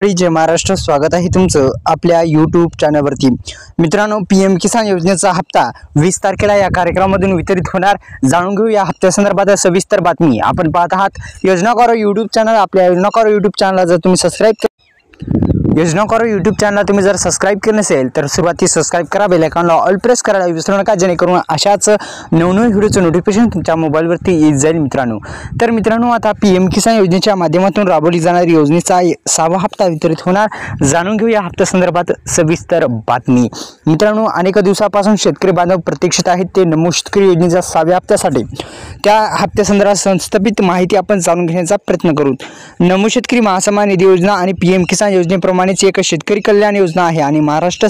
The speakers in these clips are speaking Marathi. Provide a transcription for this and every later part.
जय महाराष्ट्र, स्वागत आहे तुमचं आपल्या यूट्यूब चॅनलवरती। मित्रांनो, पीएम किसान योजनेचा हप्ता 20 तारखेला या कार्यक्रमामधून वितरित होणार। जाणून घेऊ या हप्त्यासंदर्भात सविस्तर बातमी। आपण पाहत आहात योजना करो यूट्यूब चॅनल। आपल्या योजना करो यूट्यूब चॅनलला जर तुम्ही जर सबस्क्राइब केले नसेल तर सुरुवातीस सबस्क्राइब करा, बेल आयकॉनला ऑल प्रेस करायला विसरू नका, जेणेकरून अशाच नवनवीन व्हिडिओचं नोटिफिकेशन तुमच्या मोबाईलवरती येत जाईल। मित्रांनो, आता पीएम किसान योजनेच्या माध्यमातून राबवली जाणारी योजनेचा 6वा हप्ता वितरित होणार। जाणून घेऊ या हप्त्यासंदर्भात सविस्तर बातमी। मित्रांनो, अनेक दिवसापासून शेतकरी बांधव प्रतीक्षित आहेत ते नमो शेतकरी योजनेच्या 6व्या हप्त्यासाठी। त्या हप्त्यासंदर्भात संस्थापित माहिती आपण जाणून घेण्याचा प्रयत्न करू। नमो शेतकरी महासन्मान निधी योजना आणि पीएम किसान योजनेप्रमाणेच एक शेतकरी कल्याण योजना आहे आणि महाराष्ट्र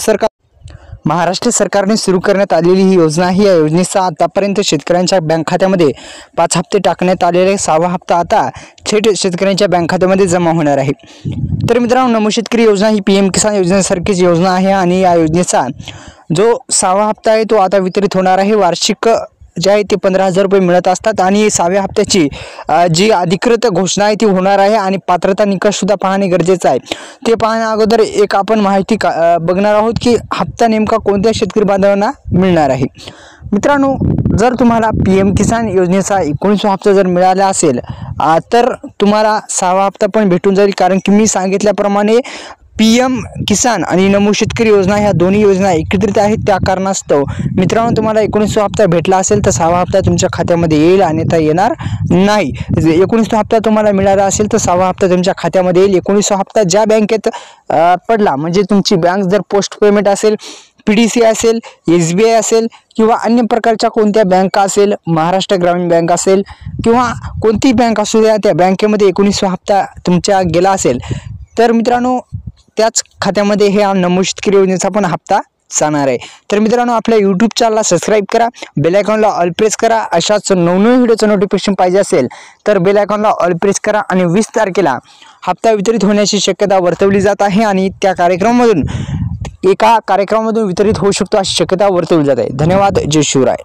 सरकारने सुरू करण्यात आलेली ही योजना आहे। या योजनेचा आतापर्यंत शेतकऱ्यांच्या बँक खात्यामध्ये 5 हप्ते टाकण्यात आलेले 6वा हप्ता आता थेट शेतकऱ्यांच्या बँक खात्यामध्ये जमा होणार आहे। तर मित्रांनो, नमो शेतकरी योजना ही पीएम किसान योजनेसारखीच योजना आहे आणि या योजनेचा जो 6वा हप्ता आहे तो आता वितरित होणार आहे। वार्षिक जे आहे ते 15,000 रुपये मिळत असतात आणि 6व्या हप्त्याची जी अधिकृत घोषणा आहे ती होणार आहे आणि पात्रता निकष सुद्धा पाहणे गरजेचं आहे। ते पाहण्या अगोदर एक आपण माहिती बघणार आहोत की हप्ता नेमका कोणत्या शेतकरी बांधवांना मिळणार आहे। मित्रांनो, जर तुम्हाला पीएम किसान योजनेचा 19वा हप्ता जर मिळाला असेल तर तुम्हाला 6वा हप्ता पण भेटून जाईल, कारण की मी सांगितल्याप्रमाणे पीएम किसान आणि नमो शेतकरी योजना ह्या दोन्ही योजना एकत्रित आहेत। त्या कारणास्तव मित्रांनो, तुम्हाला 19वा हप्ता भेटला असेल तर 6वा हप्ता तुमच्या खात्यामध्ये येईल, अन्यथा येणार नाही। 19वा हप्ता तुम्हाला मिळाला असेल तर 6वा हप्ता तुमच्या खात्यामध्ये येईल। 19वा हप्ता ज्या बँकेत पडला, म्हणजे तुमची बँक जर पोस्ट पेमेंट असेल, पीडीसी असेल, एसबीआय असेल किंवा अन्य प्रकारच्या कोणत्या बँका असेल, महाराष्ट्र ग्रामीण बँक असेल किंवा कोणतीही बँक असू द्या, त्या बँकेमध्ये 19वा हप्ता तुमच्या गेला असेल तर मित्रांनो त्याच खात्यामध्ये हे नमो शेतकरी योजनेचा पण हप्ता जाणार आहे। तर मित्रांनो, आपल्या यूट्यूब चॅनलला सबस्क्राइब करा, बेल आयकॉनला ऑल प्रेस करा। अशाच नवनवीन व्हिडिओचं नोटिफिकेशन पाहिजे असेल तर बेल आयकॉनला ऑल प्रेस करा आणि 20 तारखेला हप्ता वितरित होण्याची शक्यता वर्तवली जात आहे आणि त्या कार्यक्रमामधून एका कार्यक्रमामधून वितरित होऊ शकतो अशी शक्यता वर्तवली जात आहे। धन्यवाद। जय शिवराय।